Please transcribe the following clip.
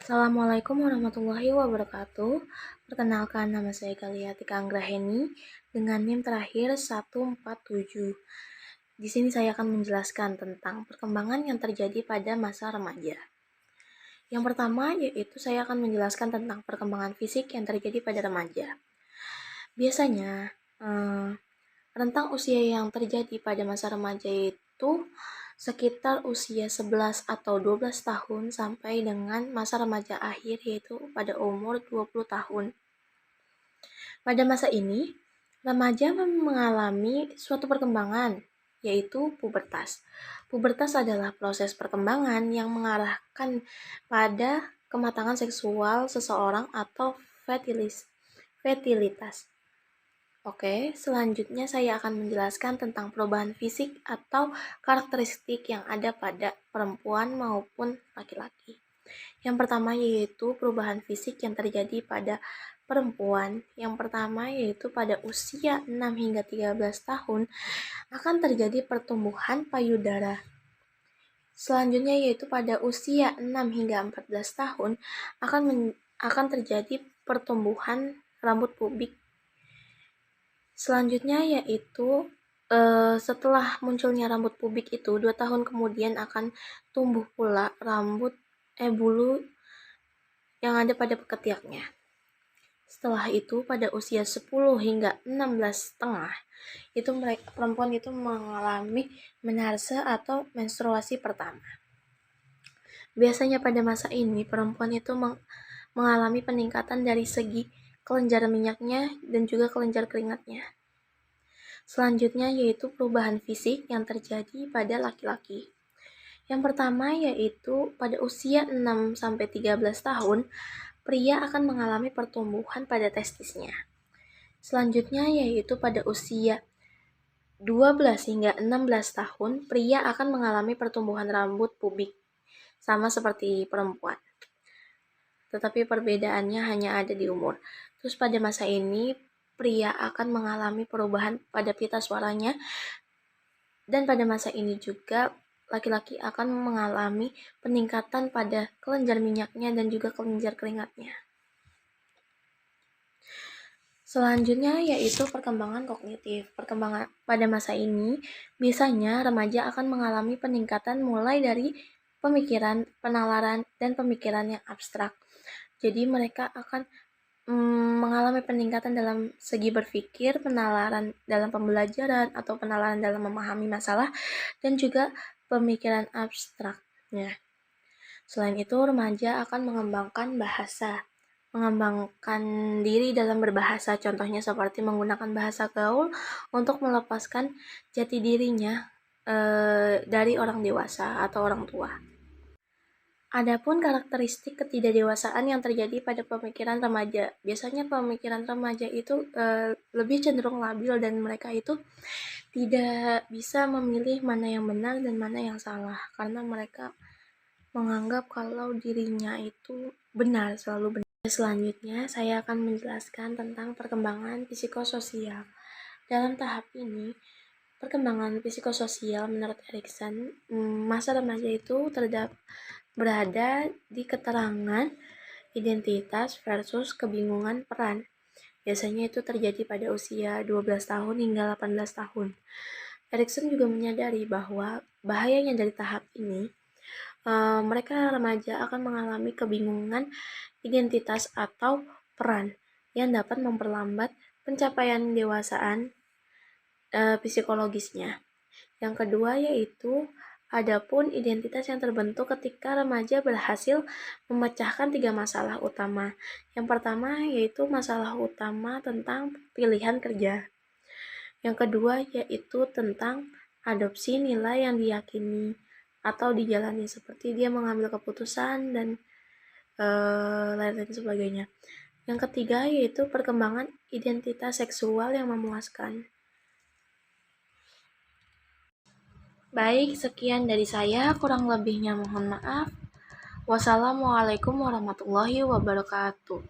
Assalamualaikum warahmatullahi wabarakatuh. Perkenalkan, nama saya Galiatika Anggraheni dengan NIM terakhir 147. Di sini saya akan menjelaskan tentang perkembangan yang terjadi pada masa remaja. Yang pertama yaitu saya akan menjelaskan tentang perkembangan fisik yang terjadi pada remaja. Biasanya rentang usia yang terjadi pada masa remaja itu sekitar usia 11 atau 12 tahun sampai dengan masa remaja akhir yaitu pada umur 20 tahun. Pada masa ini, remaja mengalami suatu perkembangan yaitu pubertas. Pubertas adalah proses perkembangan yang mengarahkan pada kematangan seksual seseorang atau fertilitas. Oke, selanjutnya saya akan menjelaskan tentang perubahan fisik atau karakteristik yang ada pada perempuan maupun laki-laki. Yang pertama yaitu perubahan fisik yang terjadi pada perempuan. Yang pertama yaitu pada usia 6 hingga 13 tahun akan terjadi pertumbuhan payudara. Selanjutnya yaitu pada usia 6 hingga 14 tahun akan terjadi pertumbuhan rambut pubik. Selanjutnya yaitu setelah munculnya rambut pubik itu 2 tahun kemudian akan tumbuh pula bulu yang ada pada ketiaknya. Setelah itu pada usia 10 hingga 16,5 itu perempuan itu mengalami menarse atau menstruasi pertama. Biasanya pada masa ini perempuan itu mengalami peningkatan dari segi kelenjar minyaknya dan juga kelenjar keringatnya. Selanjutnya yaitu perubahan fisik yang terjadi pada laki-laki. Yang pertama yaitu pada usia 6-13 tahun, pria akan mengalami pertumbuhan pada testisnya. Selanjutnya yaitu pada usia 12 hingga 16 tahun, pria akan mengalami pertumbuhan rambut pubik, sama seperti perempuan. Tetapi perbedaannya hanya ada di umur. Terus pada masa ini, pria akan mengalami perubahan pada pita suaranya, dan pada masa ini juga laki-laki akan mengalami peningkatan pada kelenjar minyaknya dan juga kelenjar keringatnya. Selanjutnya yaitu perkembangan kognitif. Perkembangan pada masa ini, biasanya remaja akan mengalami peningkatan mulai dari pemikiran, penalaran, dan pemikiran yang abstrak. Jadi mereka akan mengalami peningkatan dalam segi berpikir, penalaran dalam pembelajaran atau penalaran dalam memahami masalah, dan juga pemikiran abstraknya. Selain itu, remaja akan mengembangkan diri dalam berbahasa, contohnya seperti menggunakan bahasa gaul untuk melepaskan jati dirinya dari orang dewasa atau orang tua. Adapun karakteristik ketidakdewasaan yang terjadi pada pemikiran remaja. Biasanya pemikiran remaja itu lebih cenderung labil dan mereka itu tidak bisa memilih mana yang benar dan mana yang salah karena mereka menganggap kalau dirinya itu benar, selalu benar. Selanjutnya saya akan menjelaskan tentang perkembangan psikososial. Dalam tahap ini, perkembangan psikososial menurut Erikson, masa remaja itu berada di keterangan identitas versus kebingungan peran. Biasanya itu terjadi pada usia 12 tahun hingga 18 tahun. Erikson juga menyadari bahwa bahayanya dari tahap ini, mereka remaja akan mengalami kebingungan identitas atau peran yang dapat memperlambat pencapaian dewasaan psikologisnya. Yang kedua yaitu adapun identitas yang terbentuk ketika remaja berhasil memecahkan 3 masalah utama. Yang pertama yaitu masalah utama tentang pilihan kerja. Yang kedua yaitu tentang adopsi nilai yang diyakini atau dijalani, seperti dia mengambil keputusan dan lain-lain sebagainya. Yang ketiga yaitu perkembangan identitas seksual yang memuaskan. Baik, sekian dari saya, kurang lebihnya mohon maaf. Wassalamualaikum warahmatullahi wabarakatuh.